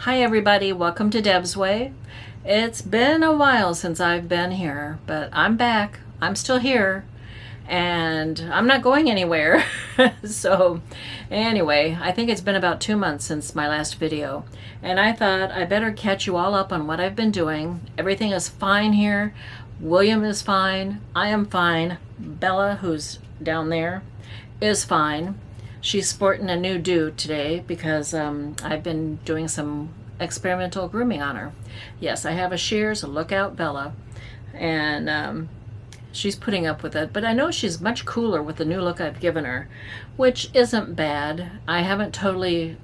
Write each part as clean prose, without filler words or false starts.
Hi everybody, welcome to Deb's Way. It's been a while since I've been here, but I'm back. I'm still here and I'm not going anywhere. So anyway, I think it's been about 2 months since my last video, and I thought I better catch you all up on what I've been doing. Everything is fine here. William is fine. I am fine. Bella, who's down there, is fine. She's sporting a new do today because I've been doing some experimental grooming on her. Yes, I have a shears. Look out, Bella. And she's putting up with it. But I know she's much cooler with the new look I've given her, which isn't bad. I haven't totally,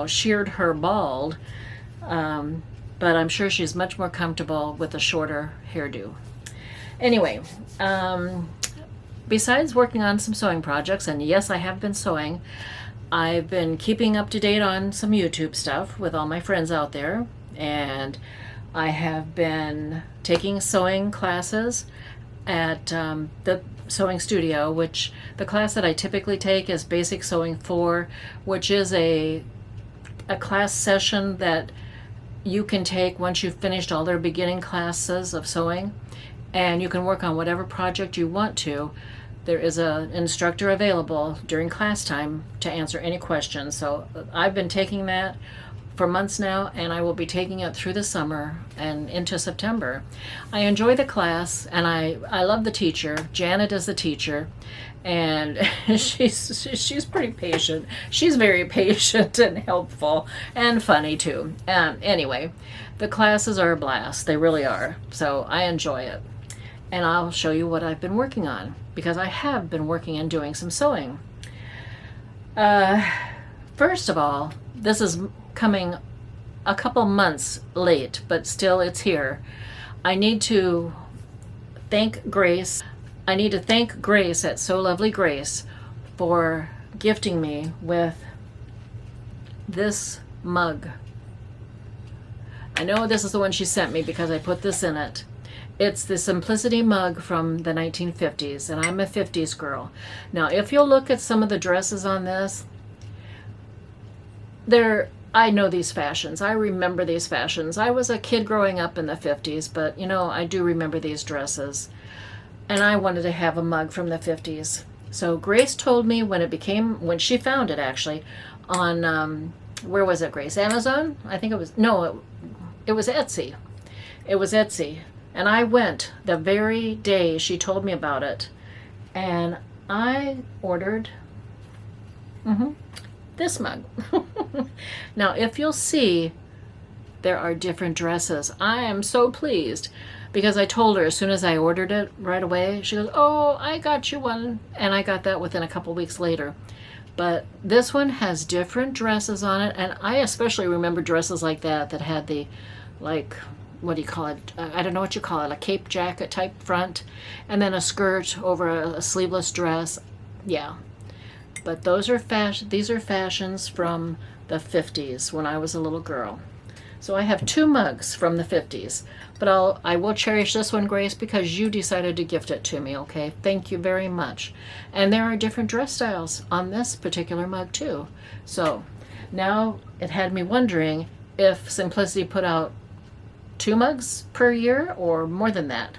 sheared her bald. But I'm sure she's much more comfortable with a shorter hairdo. Anyway, besides working on some sewing projects, and yes, I have been sewing, I've been keeping up to date on some YouTube stuff with all my friends out there, and I have been taking sewing classes at the sewing studio, which the class that I typically take is Basic Sewing 4, which is a class session that you can take once you've finished all their beginning classes of sewing, and you can work on whatever project you want to. There is an instructor available during class time to answer any questions. So I've been taking that for months now, and I will be taking it through the summer and into September. I enjoy the class, and I love the teacher. Janet is the teacher, and she's pretty patient. She's very patient and helpful and funny too. Anyway, the classes are a blast. They really are. So I enjoy it. And I'll show you what I've been working on, because I have been working and doing some sewing. First of all, this is coming a couple months late, but still it's here. I need to thank Grace. I need to thank Grace at So Lovely Grace for gifting me with this mug. I know this is the one she sent me because I put this in it. It's the Simplicity mug from the 1950s, and I'm a 50s girl. Now, if you'll look at some of the dresses on this, I know these fashions. I remember these fashions. I was a kid growing up in the 50s, but I do remember these dresses. And I wanted to have a mug from the 50s. So Grace told me when she found it actually, on, where was it, Grace? Amazon? I think it was, no, it was Etsy. It was Etsy. And I went the very day she told me about it, and I ordered this mug. Now, if you'll see, there are different dresses. I am so pleased because I told her as soon as I ordered it right away, she goes, "Oh, I got you one." And I got that within a couple weeks later. But this one has different dresses on it, and I especially remember dresses like that had the, what do you call it? I don't know what you call it, a cape jacket type front, and then a skirt over a sleeveless dress. Yeah. But these are fashions from the 50s when I was a little girl. So I have 2 mugs from the 50s, but I will cherish this one, Grace, because you decided to gift it to me, okay? Thank you very much. And there are different dress styles on this particular mug too. So now it had me wondering if Simplicity put out 2 mugs per year or more than that.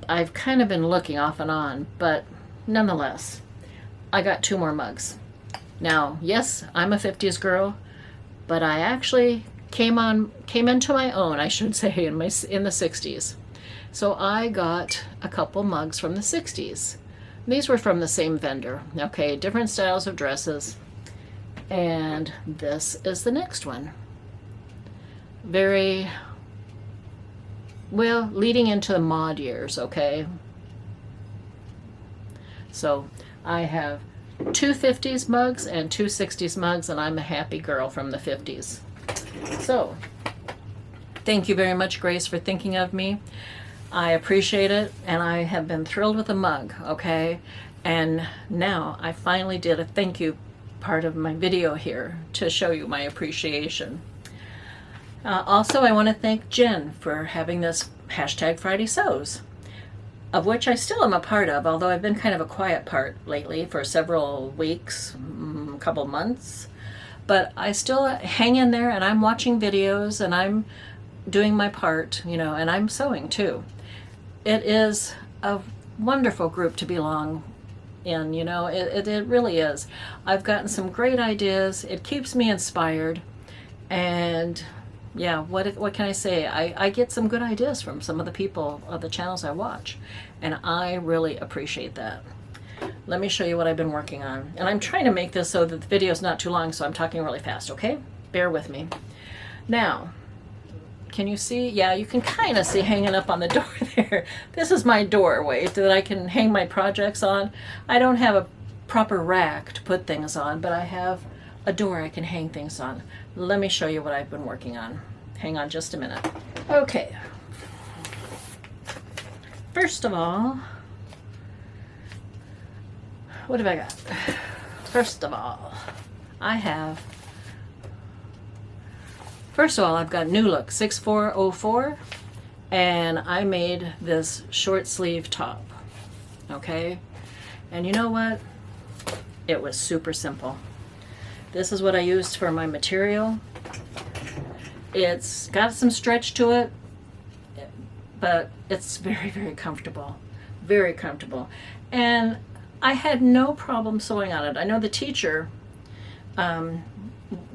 I've kind of been looking off and on, but nonetheless, I got 2 more mugs. Now, yes, I'm a 50s girl, but I actually came into my own, I should say, in the 60s. So I got a couple mugs from the 60s. These were from the same vendor. Okay, different styles of dresses. And this is the next one. Very well, leading into the mod years, okay? So I have 2 50s mugs and 2 60s mugs, and I'm a happy girl from the 50s. So thank you very much, Grace, for thinking of me. I appreciate it, and I have been thrilled with the mug, okay? And now I finally did a thank you part of my video here to show you my appreciation. Also, I want to thank Jen for having this hashtag Friday Sews, of which I still am a part of, although I've been kind of a quiet part lately for several weeks, a couple months. But I still hang in there, and I'm watching videos, and I'm doing my part, you know, and I'm sewing too. It is a wonderful group to belong in, you know, it really is. I've gotten some great ideas. It keeps me inspired. And yeah, what can I say? I get some good ideas from some of the people of the channels I watch, and I really appreciate that. Let me show you what I've been working on. And I'm trying to make this so that the video is not too long, so I'm talking really fast, okay? Bear with me. Now, can you see? Yeah, you can kind of see hanging up on the door there. This is my doorway that I can hang my projects on. I don't have a proper rack to put things on, but I have a door I can hang things on. Let me show you what I've been working on. Hang on just a minute. Okay. First of all, what have I got? First of all, I've got New Look 6404, and I made this short sleeve top, okay? And you know what? It was super simple. This is what I used for my material. It's got some stretch to it, but it's very, very comfortable. Very comfortable. And I had no problem sewing on it. I know the teacher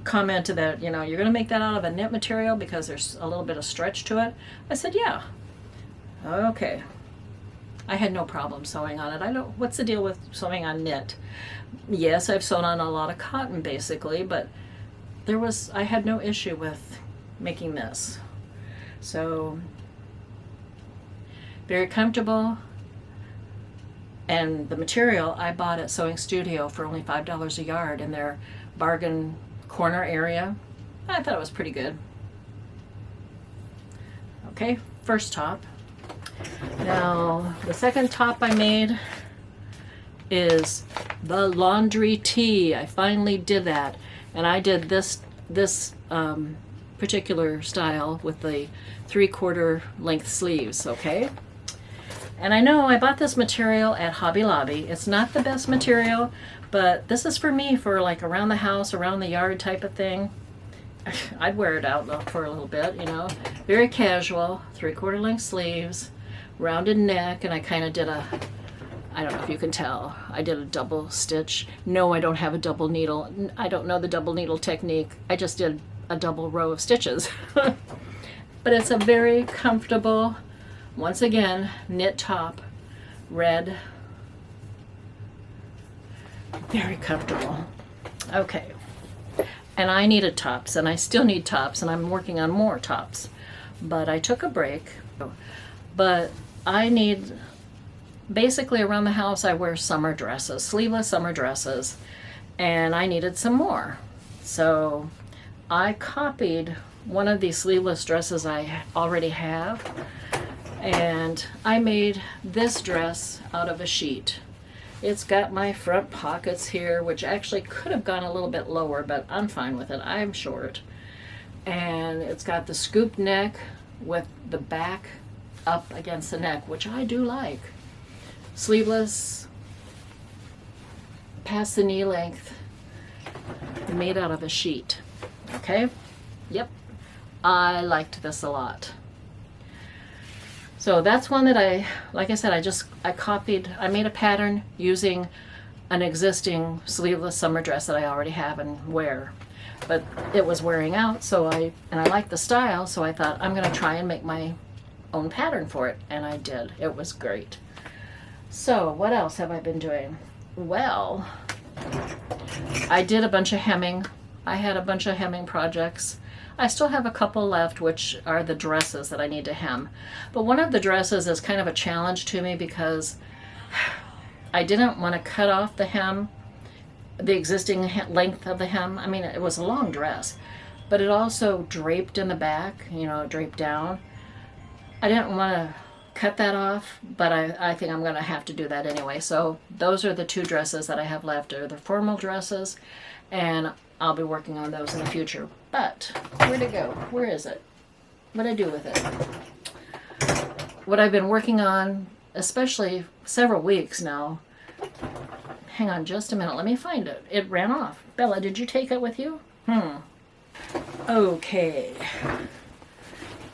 commented that, you know, you're going to make that out of a knit material because there's a little bit of stretch to it. I said, yeah. Okay. I had no problem sewing on it. I know, what's the deal with sewing on knit? Yes, I've sewn on a lot of cotton basically, but I had no issue with making this. So, very comfortable. And the material I bought at Sewing Studio for only $5 a yard in their bargain corner area. I thought it was pretty good. Okay, first top. Now, the second top I made is the laundry tee. I finally did that. And I did this particular style with the 3/4 length sleeves, okay? And I know I bought this material at Hobby Lobby. It's not the best material, but this is for me for like around the house, around the yard type of thing. I'd wear it out for a little bit, you know. Very casual, 3/4 length sleeves, rounded neck, and I kind of did I don't know if you can tell, I did a double stitch. No, I don't have a double needle. I don't know the double needle technique. I just did a double row of stitches. But it's a very comfortable, once again, knit top, red, very comfortable. Okay, and I needed tops, and I still need tops, and I'm working on more tops. But I took a break, but I need, basically around the house I wear summer dresses, sleeveless summer dresses, and I needed some more. So I copied one of these sleeveless dresses I already have, and I made this dress out of a sheet. It's got my front pockets here, which actually could have gone a little bit lower, but I'm fine with it. I'm short. And it's got the scoop neck with the back up against the neck, which I do like. Sleeveless, past the knee length, made out of a sheet. Okay? Yep. I liked this a lot. So that's one that like I said, I copied, I made a pattern using an existing sleeveless summer dress that I already have and wear. But it was wearing out, so I liked the style, so I thought I'm going to try and make my own pattern for it, and I did. It was great. So what else have I been doing? Well, I did a bunch of hemming. I had a bunch of hemming projects. I still have a couple left, which are the dresses that I need to hem. But one of the dresses is kind of a challenge to me because I didn't want to cut off the hem, the existing length of the hem. I mean, it was a long dress, but it also draped in the back, you know, draped down. I didn't want to cut that off, but I think I'm going to have to do that anyway. So those are the two dresses that I have left, are the formal dresses, and I'll be working on those in the future. But where'd it go? Where is it? What'd I do with it? What I've been working on, especially several weeks now. Hang on just a minute. Let me find it. It ran off. Bella, did you take it with you? Okay.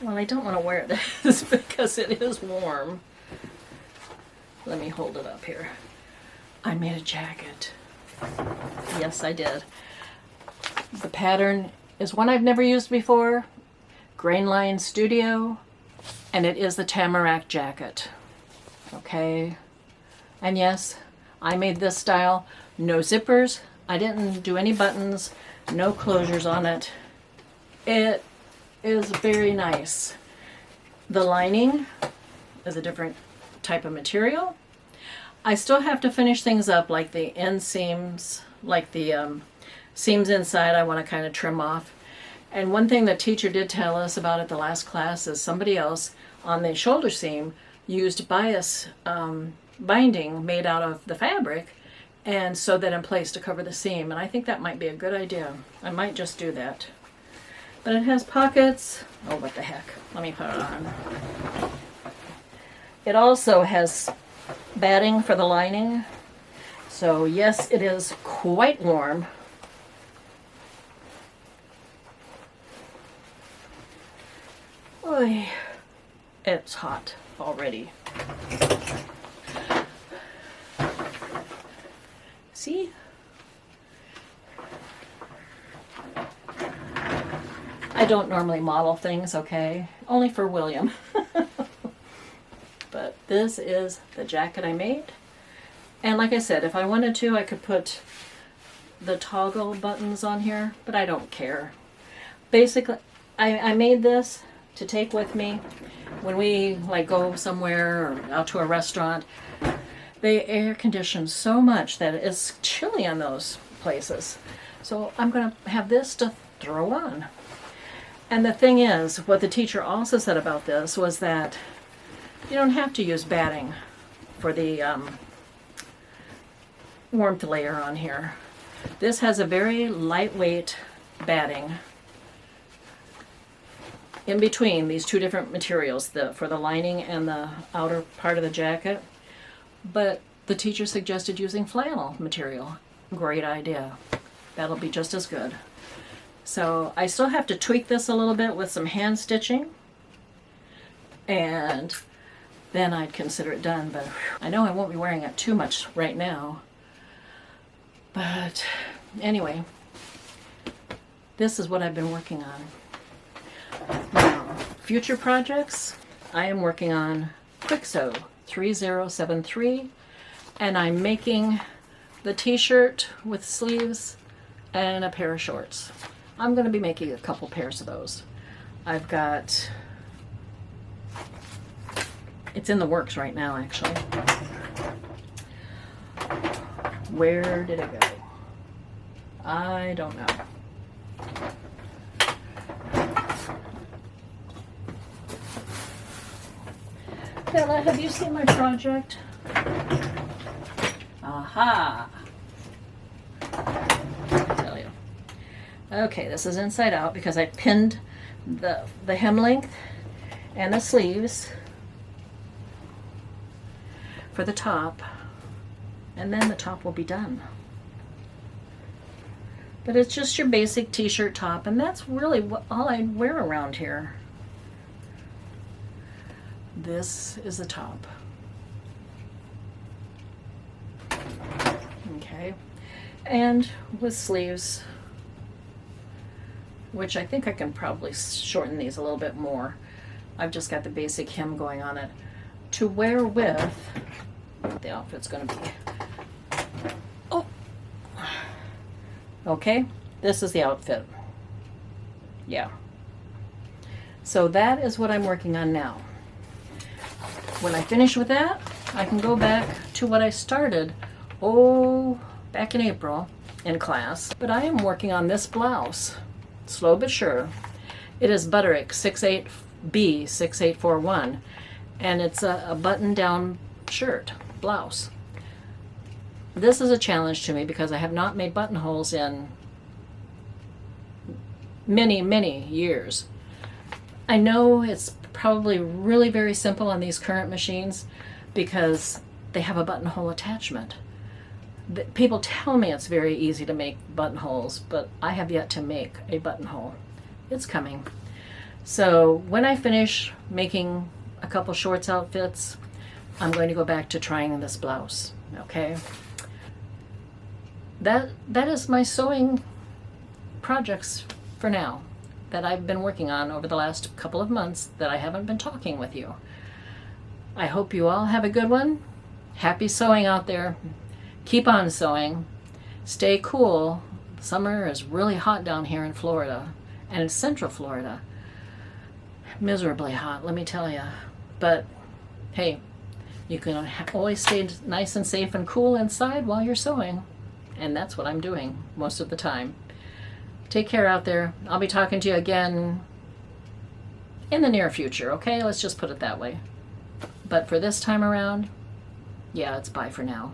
Well, I don't want to wear this because it is warm. Let me hold it up here. I made a jacket. Yes, I did. The pattern is one I've never used before. Grainline Studio. And it is the Tamarack jacket. Okay. And yes, I made this style. No zippers. I didn't do any buttons. No closures on it. It is very nice. The lining is a different type of material. I still have to finish things up, like the inseams, like the seams inside I want to kind of trim off. And one thing the teacher did tell us about at the last class is somebody else on the shoulder seam used bias binding made out of the fabric and sewed that in place to cover the seam. And I think that might be a good idea. I might just do that. But it has pockets. Oh, what the heck. Let me put it on. It also has batting for the lining. So yes, it is quite warm. Oy, it's hot already. See? I don't normally model things, okay? Only for William. But this is the jacket I made. And like I said, if I wanted to, I could put the toggle buttons on here, but I don't care. Basically, I made this to take with me when we like go somewhere or out to a restaurant. They air condition so much that it's chilly in those places. So I'm going to have this to throw on. And the thing is, what the teacher also said about this was that you don't have to use batting for the warmth layer on here. This has a very lightweight batting in between these two different materials, for the lining and the outer part of the jacket. But the teacher suggested using flannel material. Great idea. That'll be just as good. So I still have to tweak this a little bit with some hand stitching, and then I'd consider it done. But I know I won't be wearing it too much right now. But anyway, this is what I've been working on. Now, future projects, I am working on Quick Sew 3073, and I'm making the t-shirt with sleeves and a pair of shorts. I'm going to be making a couple pairs of those. I've got, it's in the works right now actually. Where did it go? I don't know. Bella, have you seen my project? Aha! I'll tell you. Okay, this is inside out because I pinned the hem length and the sleeves for the top, and then the top will be done. But it's just your basic t-shirt top, and that's really all I wear around here. This is the top. Okay, and with sleeves, which I think I can probably shorten these a little bit more. I've just got the basic hem going on it. To wear with, the outfit's going to be, oh, okay, this is the outfit. Yeah. So that is what I'm working on now. When I finish with that, I can go back to what I started, back in April in class. But I am working on this blouse, slow but sure. It is Butterick 68B6841, and it's a button-down shirt, blouse. This is a challenge to me because I have not made buttonholes in many, many years. I know it's probably really very simple on these current machines because they have a buttonhole attachment. People tell me it's very easy to make buttonholes, but I have yet to make a buttonhole. It's coming. So when I finish making a couple shorts outfits, I'm going to go back to trying this blouse. Okay. That is my sewing projects for now that I've been working on over the last couple of months that I haven't been talking with you. I hope you all have a good one. Happy sewing out there. Keep on sewing. Stay cool. Summer is really hot down here in Florida and in Central Florida. Miserably hot, let me tell you. But hey, you can always stay nice and safe and cool inside while you're sewing. And that's what I'm doing most of the time. Take care out there. I'll be talking to you again in the near future, okay? Let's just put it that way. But for this time around, yeah, it's bye for now.